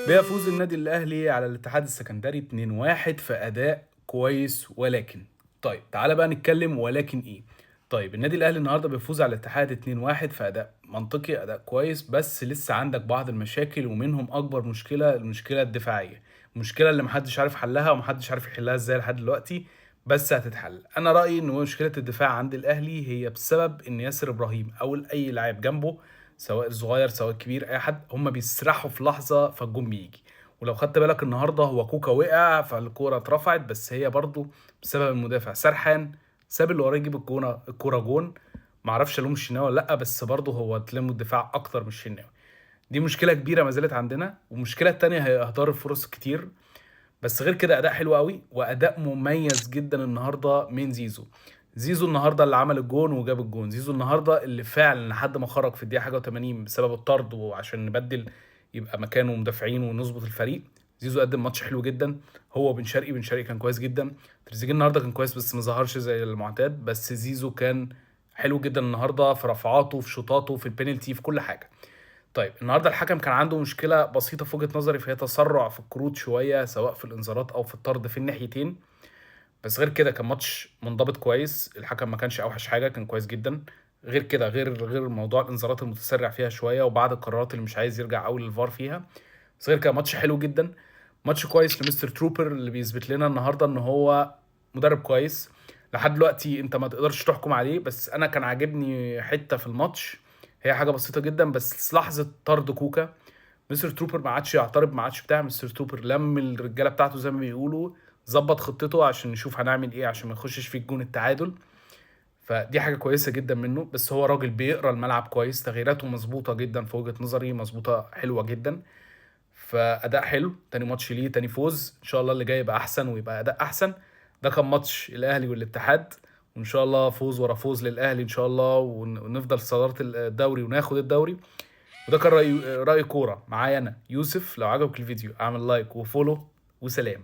بيفوز النادي الأهلي على الاتحاد السكندري 2-1 في أداء كويس. ولكن طيب تعالى بقى نتكلم ولكن إيه. طيب النادي الأهلي النهارده بيفوز على الاتحاد 2-1 في أداء منطقي، أداء كويس، بس لسه عندك بعض المشاكل، ومنهم أكبر مشكلة المشكلة الدفاعية. المشكلة اللي محدش عارف حلها ومحدش عارف يحلها ازاي لحد دلوقتي، بس هتتحل. أنا رأيي إن مشكلة الدفاع عند الأهلي هي بسبب إن ياسر إبراهيم أو أي لاعب جنبه، سواء الصغير سواء الكبير، اي حد، هم بيسرحوا في لحظه فالجون بيجي. ولو خدت بالك النهارده هو كوكا وقع فالكوره اترفعت، بس هي برضو بسبب المدافع سرحان، ساب اللي وراه يجيب الكوره جون. معرفش الوم الشناوي ولا لا، بس برضو هو تلم الدفاع اكتر من الشناوي. دي مشكله كبيره ما زالت عندنا. والمشكله التانيه هي اهدار الفرص كتير. بس غير كده اداء حلو قوي واداء مميز جدا النهارده من زيزو. زيزو النهارده اللي عمل الجون وجاب الجون، زيزو النهارده اللي فعلا لحد ما خرج في الدقيقه حاجه و80 بسبب الطرد وعشان نبدل يبقى مكانه مدافعين ونظبط الفريق. زيزو قدم ماتش حلو جدا. هو بن شرقي كان كويس جدا. تريزيجيه النهارده كان كويس بس ما ظهرش زي المعتاد. بس زيزو كان حلو جدا النهارده في رفعاته، في شوطاته، في البينالتي، في كل حاجه. طيب النهارده الحكم كان عنده مشكله بسيطه في وجهه نظري، فهي تسرع في الكروت شويه، سواء في الانذارات او في الطرد في الناحيتين. بس غير كده كان ماتش منضبط كويس. الحكم ما كانش اوحش حاجه، كان كويس جدا. غير كده غير موضوع الانذارات المتسرع فيها شويه وبعض القرارات اللي مش عايز يرجع قوي للفار فيها. بس غير كده ماتش حلو جدا. ماتش كويس لمستر تروبر اللي بيثبت لنا النهارده ان هو مدرب كويس. لحد دلوقتي انت ما تقدرش تحكم عليه، بس انا كان عاجبني حته في الماتش. هي حاجه بسيطه جدا، بس لحظه طرد كوكا، مستر تروبر ما عادش يعترض، ما عادش بتاع. مستر تروبر لم الرجاله بتاعته زي ما بيقولوا، ظبط خطته عشان نشوف هنعمل ايه عشان ما يخشش في الجون التعادل. فدي حاجه كويسه جدا منه. بس هو راجل بيقرا الملعب كويس، تغييراته مظبوطه جدا في وجهه نظري، مظبوطه حلوه جدا. فاداء حلو. تاني ماتش ليه، تاني فوز، ان شاء الله اللي جاي يبقى احسن ويبقى اداء احسن. ده كان ماتش الاهلي والاتحاد، وان شاء الله فوز ورا فوز للاهلي ان شاء الله، ونفضل في صداره الدوري وناخد الدوري. وده كان رأي كورة معايا أنا يوسف. لو عجبك الفيديو اعمل لايك وفولو وسلام.